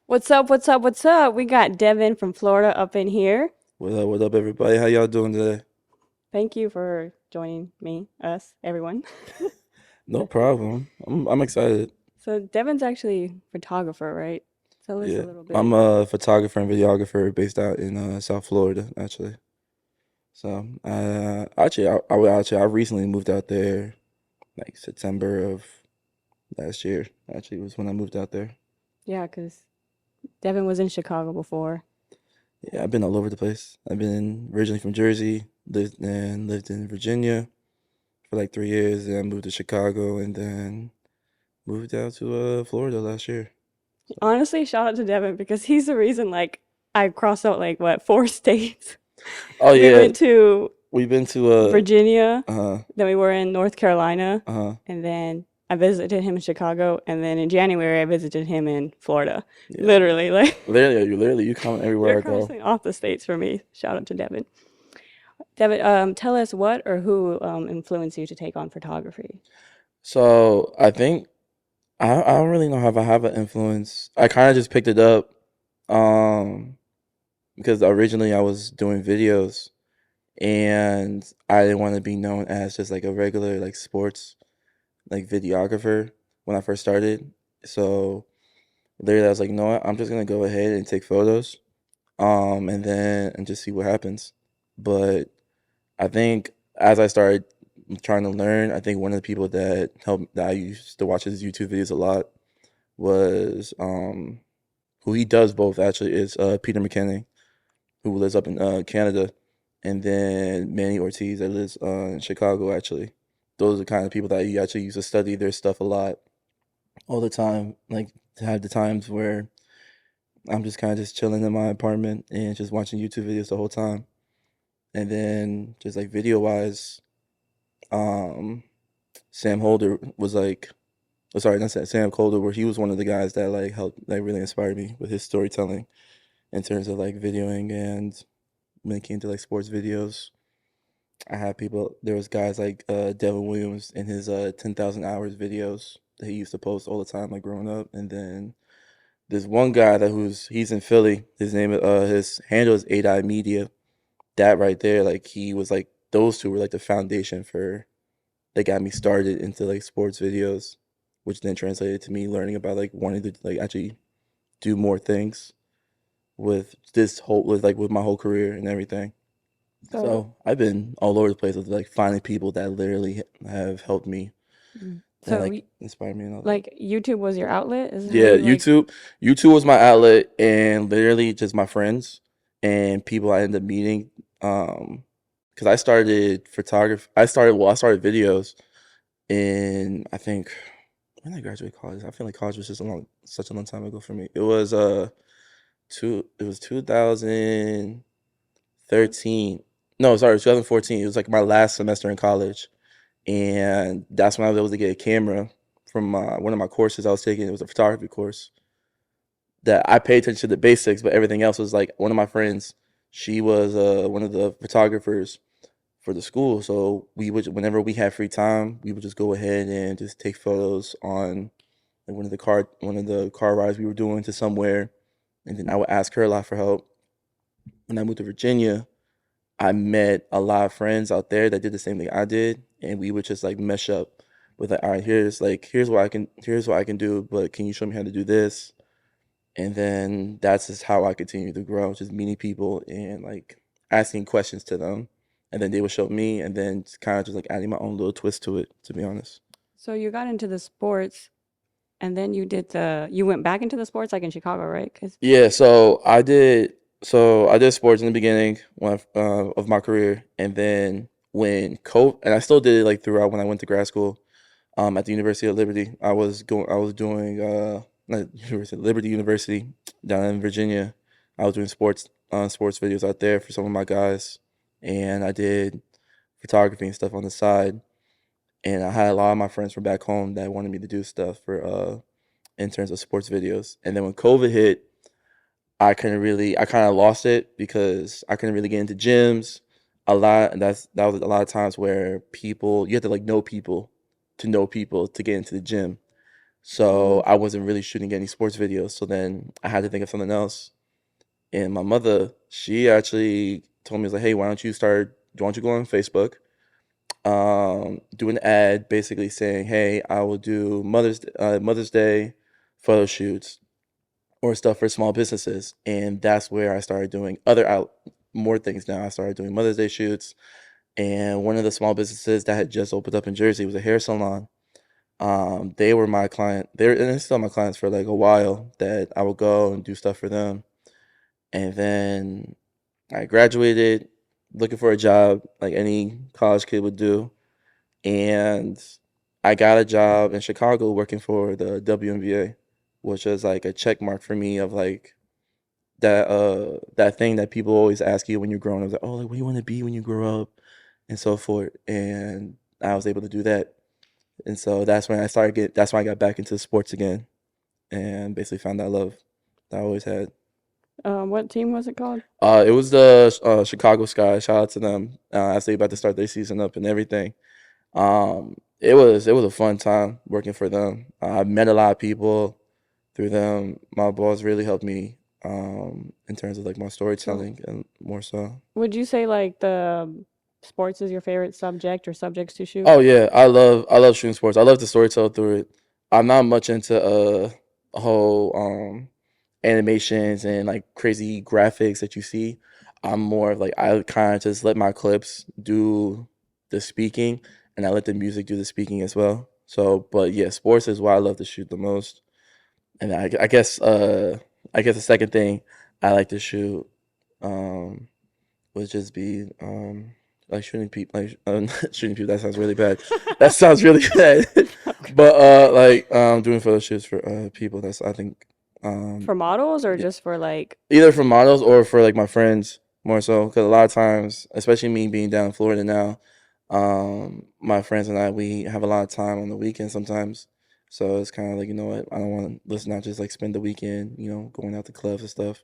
What's up? What's up? What's up? We got Devon from Florida up in here. What up, everybody? How y'all doing today? Thank you for joining me, us, everyone. No problem. I'm excited. So Devon's actually a photographer, right? Tell us a Yeah, little I'm bit. a photographer and videographer based out in South Florida, actually. So, I recently moved out there, like September of last year. Actually, was when I moved out there. Yeah, because Devon was in Chicago before. Yeah, I've been all over the place. I've been originally from Jersey, lived in Virginia for like 3 years, then moved to Chicago, and then moved out to Florida last year. So, Honestly, shout out to Devon because he's the reason like I crossed out like what, four states. oh We yeah, went to we've been to Virginia, uh then we were in North Carolina, uh and then I visited him in Chicago, and then in January I visited him in Florida. yeah. Literally, like Literally, you come you're everywhere I go. crossing off the states for me. Shout out to Devin. Devin, tell us what or who influenced you to take on photography. So I think I don't really know if I have an influence. I kind of just picked it up, um, because originally I was doing videos and I didn't want to be known as just like a regular like sports like videographer when I first started. So literally I was like, you know what? I'm just gonna go ahead and take photos, and then and just see what happens. But I think as I started trying to learn, I think one of the people that helped that I used to watch his YouTube videos a lot was who he does both actually is Peter McKinney, who lives up in Canada, and then Manny Ortiz that lives in Chicago actually. Those are the kind of people that you actually used to study their stuff a lot all the time. Like to have the times where I'm just kind of just chilling in my apartment and just watching YouTube videos the whole time. And then just like video wise, um Sam Holder was like, oh, sorry, not Sam Holder, where he was one of the guys that like helped, like really inspired me with his storytelling in terms of like videoing and when it came to like sports videos. I had people, there was guys like Devon Williams in his 10,000 hours videos that he used to post all the time, like growing up. And then there's one guy he's in Philly. His handle is 8i Media. That right there, like he was like, those two were like the foundation for that got me started into like sports videos, which then translated to me learning about like wanting to like actually do more things with with my whole career and everything. So, So I've been all over the place with like finding people that literally have helped me and so like inspired me and all that. like YouTube was your outlet? Is how Yeah, you like? YouTube was my outlet and literally just my friends and people I ended up meeting. Because I started photography. I started videos in I think when did I graduate college? I feel like college was just such a long time ago for me. It was 2013. No, sorry, 2014. It was like my last semester in college, and that's when I was able to get a camera from one of my courses I was taking. It was a photography course that I paid attention to the basics, but everything else was like one of my friends. She was one of the photographers for the school. So we would, whenever we had free time, we would just go ahead and just take photos on like one of the car rides we were doing to somewhere, and then I would ask her a lot for help. When I moved to Virginia, I met a lot of friends out there that did the same thing I did, and we would just like mesh up with like, all right, here's what I can do, but can you show me how to do this? And then that's just how I continue to grow, just meeting people and like asking questions to them. And then they would show me and then kind of just like adding my own little twist to it, to be honest. So you got into the sports, and then you went back into the sports like in Chicago, right? Because Yeah, so I did sports in the beginning of my career, and then when COVID, and I still did it like throughout when I went to grad school at the University of Liberty. I was doing not University Liberty University down in Virginia. I was doing sports videos out there for some of my guys, and I did photography and stuff on the side. And I had a lot of my friends from back home that wanted me to do stuff for in terms of sports videos. And then when COVID hit, I kind of lost it because I couldn't really get into gyms a lot. And that was a lot of times where you have to like know people to get into the gym. So Mm. I wasn't really shooting any sports videos. So then I had to think of something else. And my mother, she actually told me, like, hey, why don't you go on Facebook, do an ad basically saying, hey, I will do Mother's Day photo shoots or stuff for small businesses. And that's where I started doing more things now. I started doing Mother's Day shoots. And one of the small businesses that had just opened up in Jersey was a hair salon. They were my client. They're still my clients for like a while that I would go and do stuff for them. And then I graduated looking for a job like any college kid would do. And I got a job in Chicago working for the WNBA, which was like a check mark for me of like that thing that people always ask you when you're growing up, like, oh, like what do you want to be when you grow up and so forth. And I was able to do that. And so that's when I got back into sports again and basically found that love that I always had. What team was it called? It was the Chicago Sky. Shout out to them as they about to start their season up and everything. It was a fun time working for them. I met a lot of people through them. My boss really helped me in terms of like my So, storytelling and more so. would you say like the sports is your favorite subject or subjects to shoot? Oh yeah, I love shooting sports. I love to storytell through it. I'm not much into a whole animations and like crazy graphics that you see. I'm more of like I kind of just let my clips do the speaking and I let the music do the speaking as well. So, but yeah, sports is why I love to shoot the most. And I guess the second thing I like to shoot um would just be like shooting people like shooting people. That sounds really bad. That sounds really bad. Okay. But like doing photo shoots for people. That's I think um For models or yeah, just for like, either for models or for like my friends more so because a lot of times, especially me being down in Florida now, my friends and I we have a lot of time on the weekend sometimes. So it's kind of like, you know what, I don't want to let's not just like spend the weekend, going out to clubs and stuff.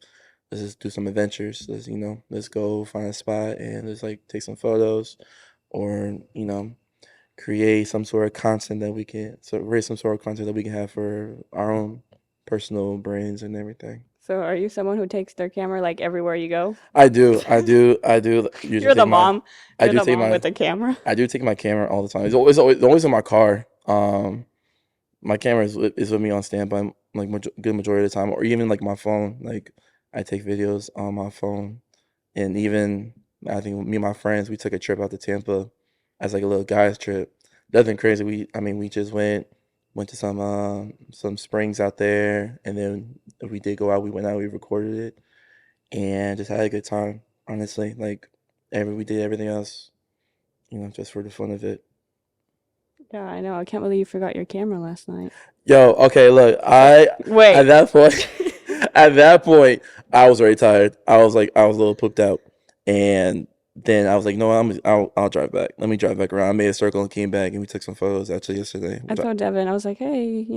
Let's just do some adventures. Let's go find a spot and let's like take some photos or create some sort of content that we can so raise some sort of content that we can have for our own personal brands and everything. so are you someone who takes their camera like everywhere you go? I do usually You're the take my, mom. I You're do the take mom my, with the camera. I do take my camera all the time. It's always in my car. My camera is with me on standby like good majority of the time, or even like my phone. Like I take videos on my phone, and even I think me and my friends we took a trip out to Tampa as like a little guys trip. Nothing crazy. We just went to some springs out there, and then if we did go out, we went out, we recorded it, and just had a good time. Honestly, like we did everything else, just for the fun of it. Yeah, I know. I can't believe you forgot your camera last night. Yo, okay, look, So, I at wait. that point, at that point, I was already tired. I was a little pooped out, and then I was like, no, I'll drive back. Let me drive back around. I made a circle and came back, and we took some photos actually yesterday. I told Devin, I was like, hey,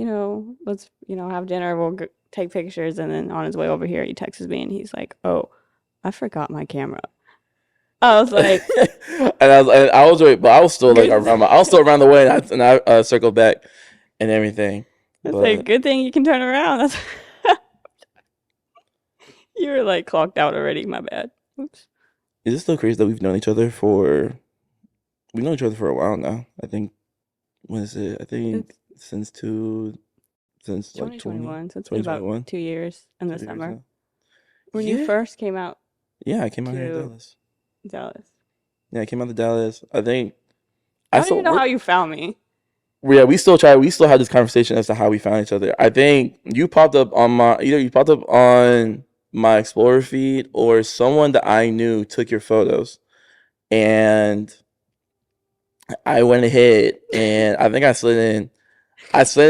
let's, have dinner. We'll take pictures. And then on his way over here, he texts me and he's like, oh, I forgot my camera. I was like, And I was right, but I was still like good. around I was still around the way, and I circled back and everything. I say, But good thing you can turn around. That's you were like clocked out already. My bad. Oops. is it still crazy that we've known each other for a while now? I think when is it? I think It's since like 2021, so it's been about 2021, 2 years in the 2 years summer. now. When you Yeah, first came out yeah. I came out here in to Dallas. Dallas. Yeah, I came out to Dallas. I think I I don't still even know work. how you found me. Yeah, we still had this conversation as to how we found each other. I think you popped up on my Explorer feed or someone that I knew took your photos, and I went ahead and I think I slid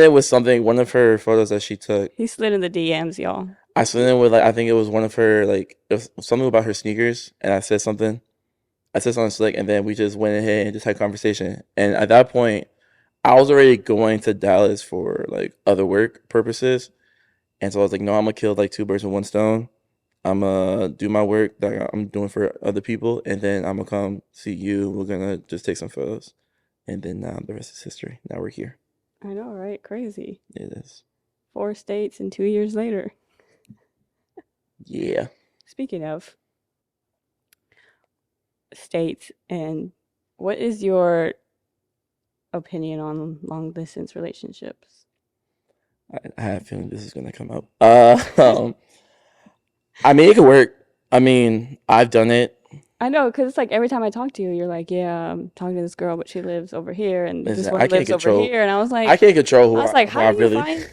in with something one of her photos that she took. He slid in the DMs, y'all. I slid in with like I think it was one of her like it was something about her sneakers, and I said something slick, and then we just went ahead and just had a conversation. And at that point, I was already going to Dallas for like other work purposes, and so I was like, no, I'm gonna kill like two birds with one stone. I'm gonna do my work that I'm doing for other people, and then I'm gonna come see you. We're gonna just take some photos, and then the rest is history. Now we're here. I know, right? Crazy. It is. 4 states and 2 years later. Yeah. Speaking of states, and what is your opinion on long distance relationships? I have a feeling this is gonna come up. I mean, it could work. I mean, I've done it. I know, because it's like every time I talk to you, you're like, yeah, I'm talking to this girl, but she lives over here, and this Listen, one lives over here. And I can't control I was like, who how I do you really. find?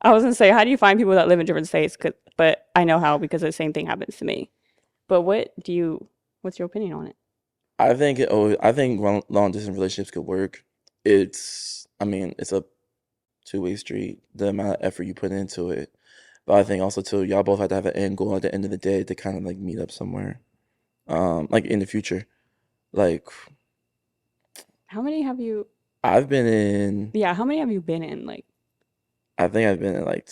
I was gonna say, how do you find people that live in different states? But I know how because the same thing happens to me. But what's your opinion on it? I think long distance relationships could work. I mean, it's a two-way street. The amount of effort you put into it, but I think also too, y'all both have to have an end goal at the end of the day to kind of like meet up somewhere. Like in the future. Like How many have you? I've been in. Yeah, how many have you been in? Like, I think I've been in like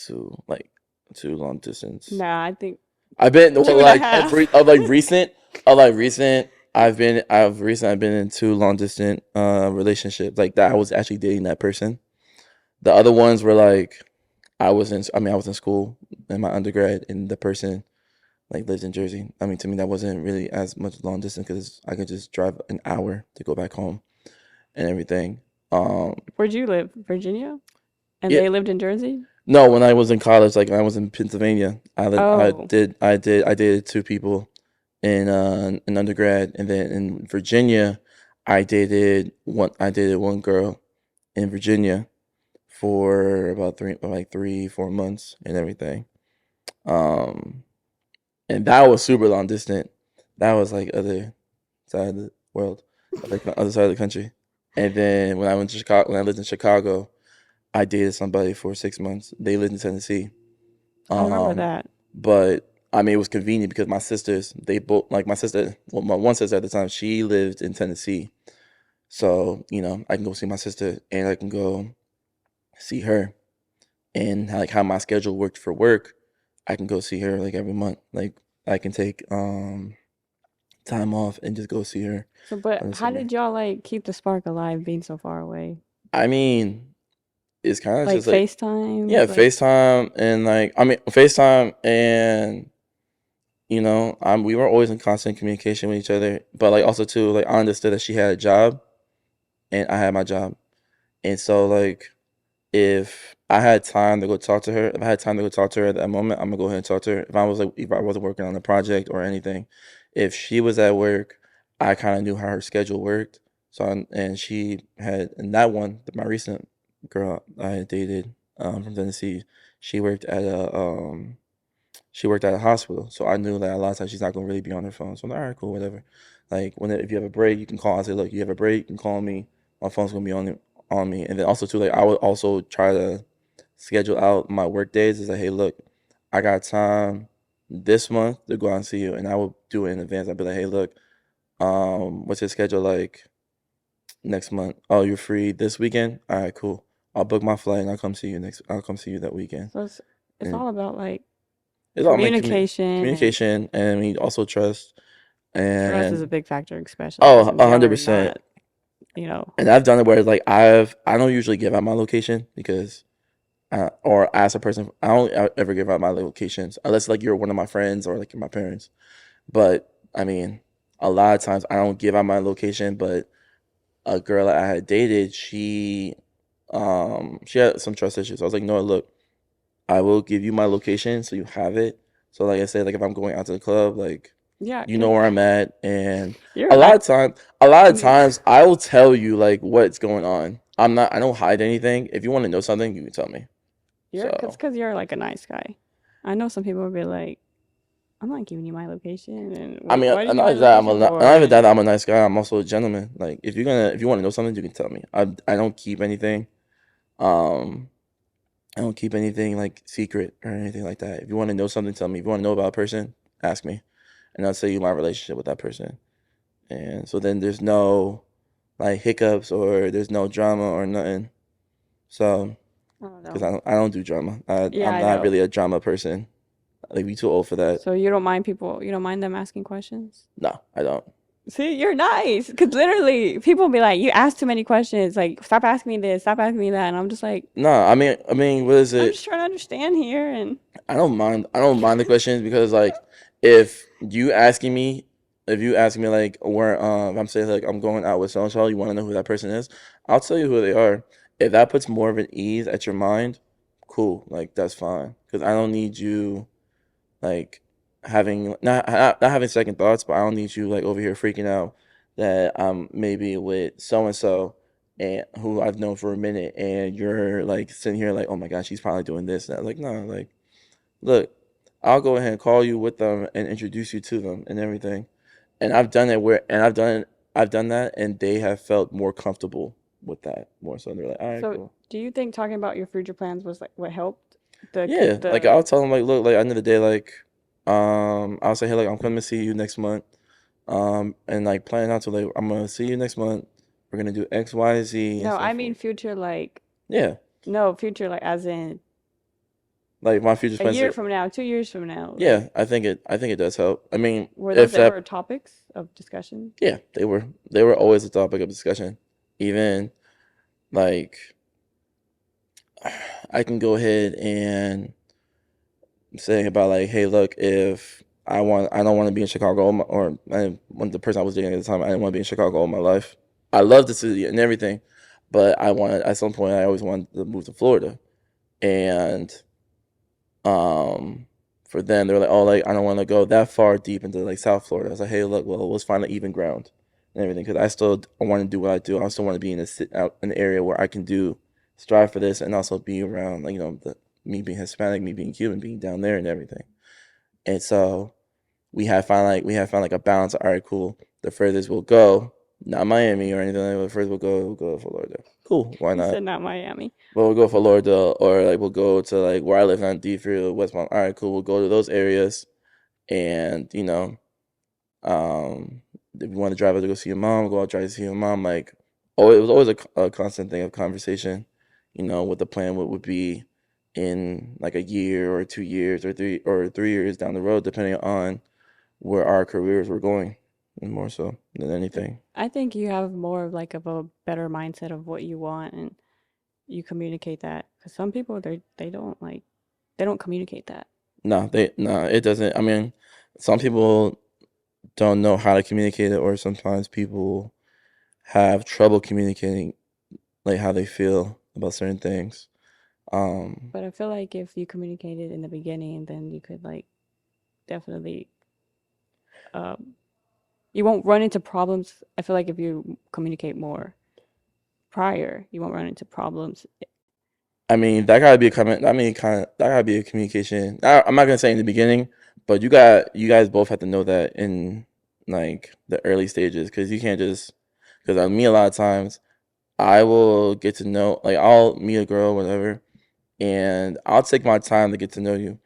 two long distance. nah, I think I've been well, two and a half. like recent. I've been in two long distance relationships like that. I was actually dating that person. The other ones were like I was in school in my undergrad, and the person like lives in Jersey. I mean, to me that wasn't really as much long distance because I could just drive an hour to go back home and everything. Um, Where'd you live? Virginia? And yeah, they lived in Jersey? no, when I was in college, like when I was in Pennsylvania, Oh, I dated two people in undergrad, and then in Virginia, I dated one girl in Virginia for about 4 months and everything. Um, and that was super long distant. That was like other side of the world, other side of the country. And then when I lived in Chicago, I dated somebody for 6 months. They lived in Tennessee. I remember Um, that. but I mean, it was convenient because they both, like my one sister at the time, she lived in Tennessee. So, I can go see my sister and I can go see her. And like how my schedule worked for work, I can go see her like every month. Like I can take time off and just go see her So, but in the how summer. did y'all like keep the spark alive being so far away? I mean, it's kind of Like just like, FaceTime? yeah, Like, FaceTime and like, I mean, FaceTime and we were always in constant communication with each other, but like also too, like I understood that she had a job and I had my job, and so like if I had time to go talk to her, if I had time to go talk to her at that moment, I'm gonna go ahead and talk to her. If I wasn't working on a project or anything, if she was at work, I kind of knew how her schedule worked. And she had, and that one, my recent girl I had dated from Tennessee, she worked at a she worked at a hospital, so I knew that a lot of times she's not gonna really be on her phone. So I'm like, all right, cool, whatever. Like if you have a break, you can call. I say, look, you have a break, you can call me. My phone's gonna be on me. And then also too, like I would also try to schedule out my work days. Is like, hey, look, I got time this month to go out and see you, and I would do it in advance. I'd be like, hey, look, what's your schedule like next month? Oh, you're free this weekend? All right, cool. I'll book my flight and I'll come see you that weekend. so it's And all about like it's all like communication, and communication, and I mean also trust. trust is a And big factor, especially oh, since y'all are 100%. not, you know, And I've done it where like I don't usually give out my location because or ask a person. I don't ever give out my locations unless like you're one of my friends or like you're my parents. But I mean, a lot of times I don't give out my location. But a girl that I had dated, she had some trust issues. I was like, no, look, I will give you my location so you have it. So like I said, like if I'm going out to the club, like yeah, you know because where I'm at, and you're not. a lot I of mean, times I will tell you like what's going on. I don't hide anything. If you want to know something, you can tell me. So because you're like a nice guy. I know some people would be like, I'm not giving you my location, and I mean, why do you need my location for? not even that And I'm a nice guy. I'm also a gentleman. Like if you want to know something, you can tell me. I don't keep anything. Um, I don't keep anything like secret or anything like that. If you want to know something, tell me. If you want to know about a person, ask me, and I'll tell you my relationship with that person. And so then there's no like hiccups or there's no drama or nothing. So I don't because know. I don't do drama. Yeah, I'm I not know. really a drama person. Like we too old for that. So you don't mind them asking questions? No, I don't. See, you're nice. Because literally, people be like, you ask too many questions. Like, stop asking me this, stop asking me that. And I'm just like, No, I mean, what is I'm it? just trying to understand here. And I don't mind. I don't mind the questions because like if you asking me, if you asking me like where if I'm saying like I'm going out with so and so, you want to know who that person is, I'll tell you who they are. If that puts more of an ease at your mind, cool. Like that's fine because I don't need you like having not having second thoughts, but I don't need you like over here freaking out that I'm maybe with so and so and who I've known for a minute and you're like sitting here like, oh my gosh, she's probably doing this. And I'm like, no, like look, I'll go ahead and call you with them and introduce you to them and everything. And I've done it where and I've done that and they have felt more comfortable with that more so they're like, all right, so, cool. do you think talking about your future plans was like what helped Yeah, like the I'll tell them like, look, like at the end of the day, like, I'll say, hey, like I'm coming to see you next month, and like plan out to like I'm gonna see you next month. We're gonna do X, Y, Z, and no, so I mean forth. future like Yeah, no future like as in like my future a plans. year from now, 2 years from now. Like, Yeah, I think it does help. I mean, were those if that, ever topics of discussion? yeah, they were always a topic of discussion. Even like, I can go ahead and say about like, hey, look, if I don't want to be in Chicago or when the person I was dating at the time, I didn't want to be in Chicago all my life. I love the city and everything, but I wanted at some point I always wanted to move to Florida, and um, for them they were like, oh, like I don't want to go that far deep into like South Florida. I was like, hey, look, well, let's find an even ground and everything because I want to do what I do. I still want to be in out an area where I can do strive for this and also be around like me being Hispanic, me being Cuban, being down there and everything. And so we have found like a balance. All right, cool. The furthest we'll go, not Miami or anything like that. The furthest we'll go to Florida. Cool. Why You not? said not Miami. But we'll go for Florida or like we'll go to like where I live on D3 or West Palm. All right, cool. We'll go to those areas and if you want to drive out to go see your mom, go out try to see your mom. Like, oh, it was always a constant thing of conversation. What the plan would be in like a year or 2 years or 3 years down the road, depending on where our careers were going, and more so than anything. I think you have more of like of a better mindset of what you want and you communicate that. Because some people they don't like they don't communicate that. No, it doesn't. I mean, some people don't know how to communicate it, or sometimes people have trouble communicating like how they feel about certain things. Um, But I feel like if you communicated in the beginning, then you could like definitely um you won't run into problems. I feel like if you communicate more prior, you won't run into problems. I mean, that gotta be a comment. I mean, kind of that gotta be a communication. I'm not gonna say in the beginning, but you guys both have to know that in like the early stages, because you can't just because me a lot of times I will get to know like I'll meet a girl whatever, and I'll take my time to get to know you,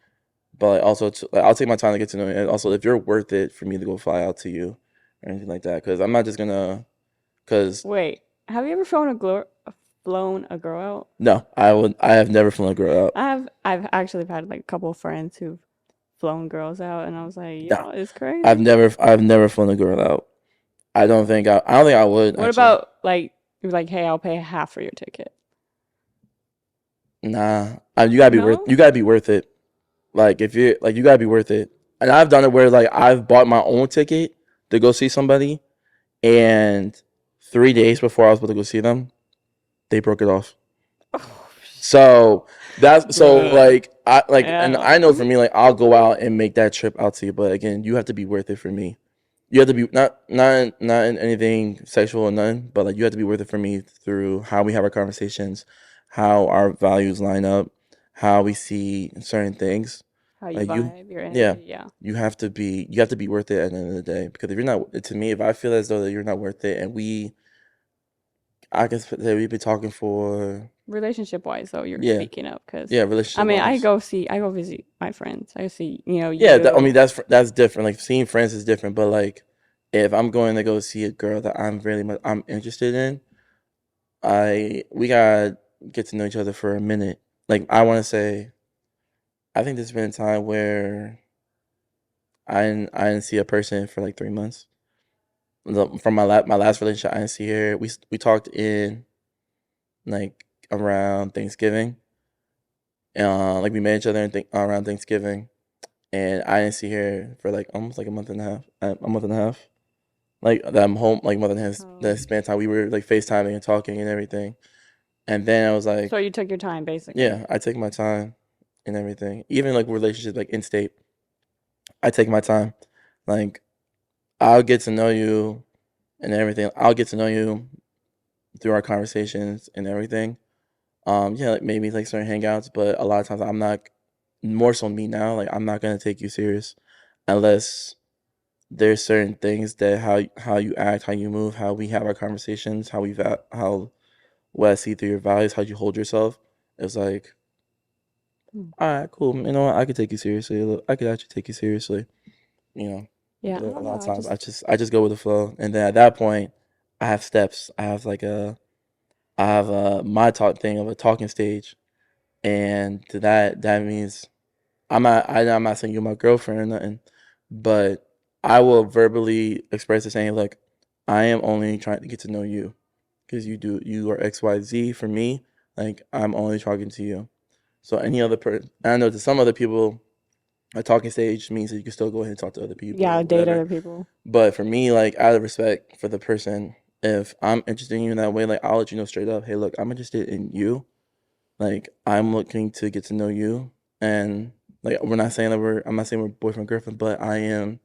but like, also like, I'll take my time to get to know you, and also if you're worth it for me to go fly out to you or anything like that, because I'm not just gonna because Wait, have you ever flown a girl out? no, I have never flown a girl out. I've actually had like a couple of friends who've flown girls out, and I was like, No, y'all is crazy. I've never flown a girl out. I don't think I would What actually. about like you're like, hey, I'll pay half for your ticket. Nah, No? you gotta be worth it. Like if you like, you gotta be worth it. And I've done it where like I've bought my own ticket to go see somebody, and 3 days before I was about to go see them, they broke it off. So that's so Bruh. like I like, and I know for Yeah. me like I'll go out and make that trip out to you, but again, you have to be worth it for me. You have to be not in anything sexual or none, but like you have to be worth it for me through how we have our conversations, how our values line up, how we see certain things. How you Like you, vibe, your yeah, energy, yeah. you have to be worth it at the end of the day. Because if you're not, to me, if I feel as though that you're not worth it, and I guess that we've been talking for, Relationship wise, though, you're yeah, speaking of because yeah, I relationship mean, wise. I go visit my friends. I see, you know, Yeah, I you. mean that's different. Like seeing friends is different, but like if I'm going to go see a girl that I'm interested in, I we gotta get to know each other for a minute. Like I want to say, I think there's been a time where I didn't see a person for like 3 months, from my last relationship. I didn't see her. We talked in like around Thanksgiving. Like we met each other around Thanksgiving, and I didn't see her for like almost like a month and a half. A month and a half. Like that I'm home, like month and a half. Oh. That span time we were like FaceTiming and talking and everything. And then I was So like, you took your time, basically. yeah, I take my time and everything. Even like relationships like in state, I take my time. Like I'll get to know you and everything. I'll get to know you through our conversations and everything. Yeah, like maybe like certain hangouts, but a lot of times I'm not, more so me now, like I'm not gonna take you serious unless there's certain things that how you act, how you move, how we have our conversations, how what I see through your values, how you hold yourself. It's like, Hmm. all right, cool. You know what? I could take you seriously. Look, I could actually take you seriously. You know, Yeah, I but a don't lot know. of I times just I just go with the flow, and then at that point, I have steps. I have like I have my talk thing of a talking stage, and to that means I'm not saying you're my girlfriend or nothing, but I will verbally express it saying, look, I am only trying to get to know you because you are XYZ for me. Like I'm only talking to you. So any other person, I know to some other people, a talking stage means that you can still go ahead and talk to other people yeah or date whatever. other people. But for me, like out of respect for the person, if I'm interested in you in that way, like I'll let you know straight up, hey, look, I'm interested in you. Like I'm looking to get to know you, and like we're not saying that I'm not saying we're boyfriend girlfriend, but I am,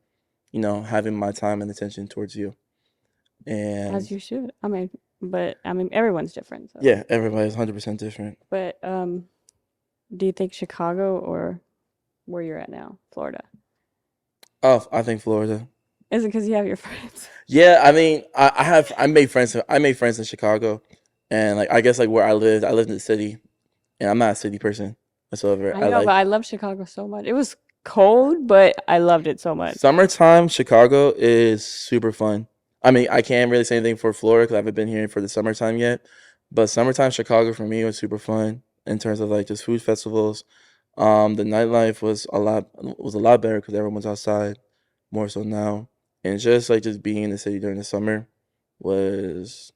having my time and attention towards you. As And you should. I mean, but I mean, everyone's different. So, yeah, everybody's 100% different. but do you think Chicago or where you're at now, Florida? Oh, I think Florida. Is it because you have your friends? Yeah, I mean, I made friends in Chicago, and like I guess like where I lived in the city, and I'm not a city person whatsoever. I I know, but like I love Chicago so much. It was cold, but I loved it so much. summertime. Chicago is super fun. I mean, I can't really say anything for Florida because I haven't been here for the summertime yet, but summertime Chicago for me was super fun in terms of like just food festivals. The nightlife was a lot better because everyone was outside more so now, and just being in the city during the summer was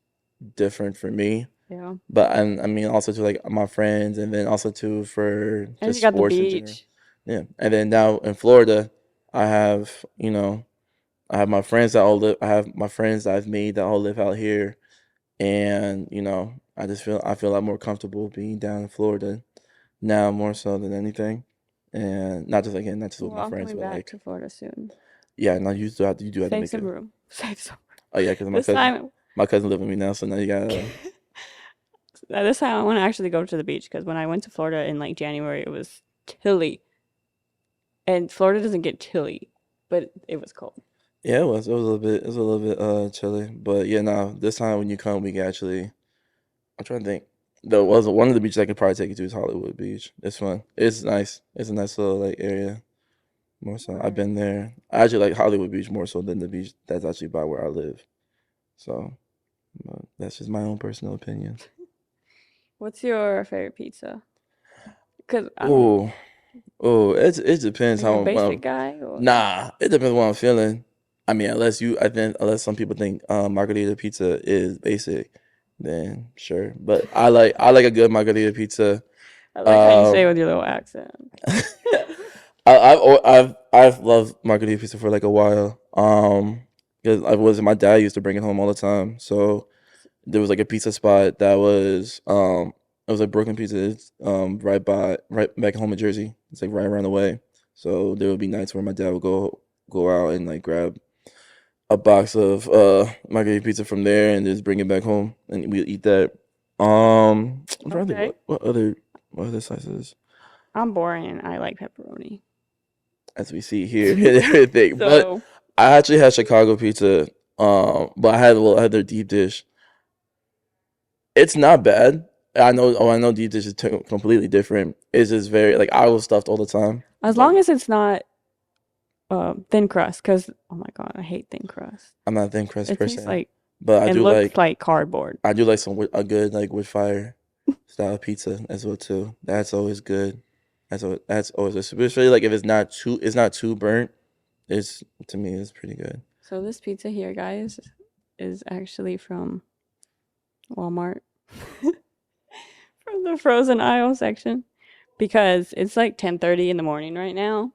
different for me. Yeah. But I mean also to like my friends, and then also too for And just you got the sports in general. beach. Yeah, and then now in Florida, I have I have my friends that all live. I have my friends that I've made that all live out here, and I feel a lot more comfortable being down in Florida now more so than anything, and not just with Well, my I'm friends, coming but back like to Florida soon. yeah, no, you do have to Save make some it. room. Save some Oh yeah, because room. This time, my cousin live with me now, so now you gotta. this time I want to actually go to the beach because when I went to Florida in like January, it was chilly. And Florida doesn't get chilly, but it was cold. Yeah, it was a little bit chilly, but yeah, no, this time when you come, we can actually. I'm trying to think. There was one of the beaches I could probably take you to is Hollywood Beach. It's fun. It's nice. It's a nice little like area. More so, I've Word. been there. I actually like Hollywood Beach more so than the beach that's actually by where I live. So, but that's just my own personal opinion. What's your favorite pizza? Because I don't know. Oh, it depends Are you a how basic guy or nah, it depends what I'm feeling. I mean, unless some people think margarita pizza is basic, then sure. But I like a good margarita pizza. I like how you say it Um, with your little accent. I've loved margarita pizza for like a while. Because my dad used to bring it home all the time. So there was like a pizza spot that was it was like Brooklyn Pizza. It's right back home in Jersey. It's like right around the way. So there would be nights where my dad would go out and like grab a box of margarita pizza from there and just bring it back home and we'd eat that. I'm trying to think Okay. what other slices I'm boring and I like pepperoni. as we see here and everything. But So I actually had Chicago pizza. But I had their deep dish. It's not bad. I know deep dish is completely different. It's just very like I was stuffed all the time. as But long as it's not thin crust, because oh my god, I hate thin crust. I'm not a thin crust It tastes person. like But it looks like cardboard. I do like a good like wood fire style pizza as well too. That's always good. That's always especially like if it's not too burnt. It's to me it's pretty good. So this pizza here, guys, is actually from Walmart, from the frozen aisle section, because it's like 10:30 in the morning right now,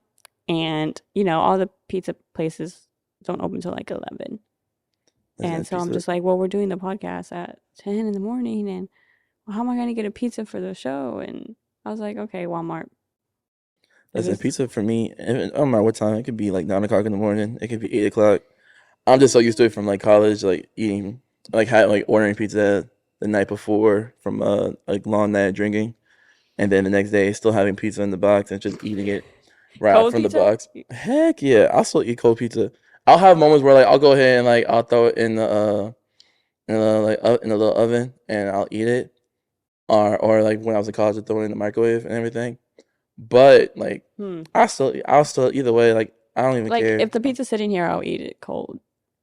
and all the pizza places don't open till like 11. Listen, And so I'm just like, well, we're doing the podcast at 10 in the morning, and well, how am I going to get a pizza for the show? And I was like, okay, Walmart. listen, pizza for me, I don't matter what time. It could be like 9 o'clock in the morning. It could be 8 o'clock. I'm just so used to it from like college, like eating, like ordering pizza the night before from like long night drinking, and then the next day still having pizza in the box and just eating it right out Cold from the pizza? box. Heck yeah, I'll still eat cold pizza. I'll have moments where like I'll go ahead and like I'll throw it in the little oven and I'll eat it, or like when I was in college, I throw it in the microwave and everything. But like I'll still either way. Like I don't even Like care. if the pizza's sitting here, I'll eat it cold.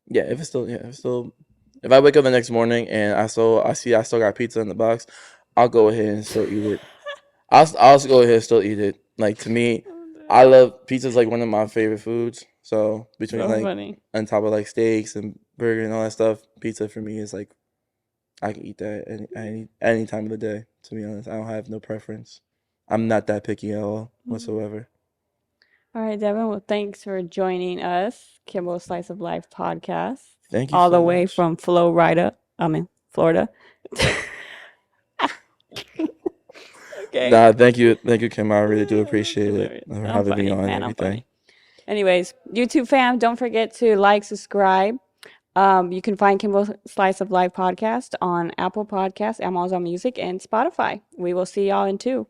Yeah, if I wake up the next morning and I see I still got pizza in the box, I'll go ahead and still eat it. I'll go ahead and still eat it. Like to me, I love pizza's like one of my favorite foods. So between So like funny. on top of like steaks and burger and all that stuff, pizza for me is like I can eat that any time of the day. To be honest, I don't have no preference. I'm not that picky at all whatsoever. All right, Devon. Well, thanks for joining us, Kimball's Slice of Life podcast, Thank you all so the way much. from Florida. Florida. Okay. Nah, thank you, Kim. I really do That's appreciate it hilarious. for I'm having me funny, on and man. I'm everything. funny. Anyways, YouTube fam, don't forget to like, subscribe. You can find Kimball's Slice of Life podcast on Apple Podcasts, Amazon Music, and Spotify. We will see y'all in 2.